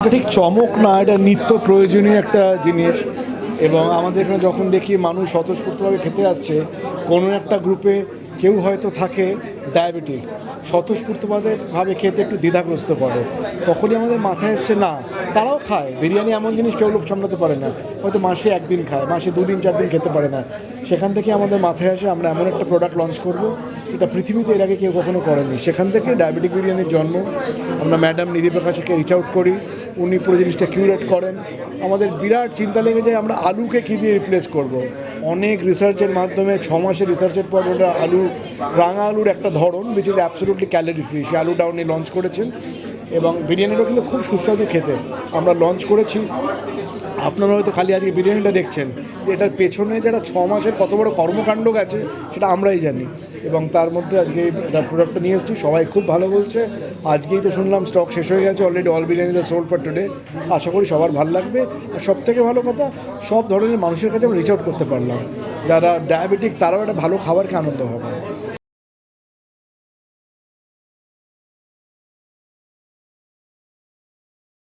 এটা ঠিক চমক না, এটা নিত্য প্রয়োজনীয় একটা জিনিস। এবং আমাদের এখানে যখন দেখি মানুষ স্বতঃস্ফূর্তভাবে খেতে আসছে, কোনো একটা গ্রুপে কেউ হয়তো থাকে ডায়াবেটিক, স্বতঃস্ফূর্তভাবে খেতে একটু দ্বিধাগ্রস্ত করে, তখনই আমাদের মাথায় এসছে না, তারাও খায় বিরিয়ানি। এমন জিনিস কেউ লোক সামলাতে পারে না, হয়তো মাসে একদিন খায়, মাসে দুদিন চার দিন খেতে পারে না। সেখান থেকে আমাদের মাথায় আসে আমরা এমন একটা প্রোডাক্ট লঞ্চ করব যেটা পৃথিবীতে এর আগে কেউ কখনো করেনি। সেখান থেকে ডায়াবেটিক বিরিয়ানির জন্ম। আমরা ম্যাডাম নিধি প্রকাশকে রিচ আউট করি, উনি পুরো জিনিসটা কিউরেট করেন। আমাদের বিরাট চিন্তা লেগে যায় আমরা আলুকে কী দিয়ে রিপ্লেস করব। অনেক রিসার্চের মাধ্যমে 6 মাসের রিসার্চের পর ওটা আলু, রাঙা আলুর একটা ধরন which is absolutely calorie free, সে আলুটা উনি লঞ্চ করেছেন। এবং বিরিয়ানিটাও কিন্তু খুব সুস্বাদু খেতে। আমরা লঞ্চ করেছি, আপনারা হয়তো খালি আজকে বিরিয়ানিটা দেখছেন, যে এটার পেছনে যারা 6 মাসের কত বড় কর্মকাণ্ড গেছে সেটা আমরাই জানি। এবং তার মধ্যে আজকে এটা প্রোডাক্টটা নিয়ে এসেছি, সবাই খুব ভালো বলছে। আজকেই তো শুনলাম স্টক শেষ হয়ে গেছে already, all biryani the sold for today. আশা করি সবার ভালো লাগবে। আর সবথেকে ভালো কথা, সব ধরনের মানুষের কাছে আমরা রিচ আউট করতে পারলাম। যারা ডায়াবেটিক তারাও একটা ভালো খাবার খেয়ে আনন্দ হবে।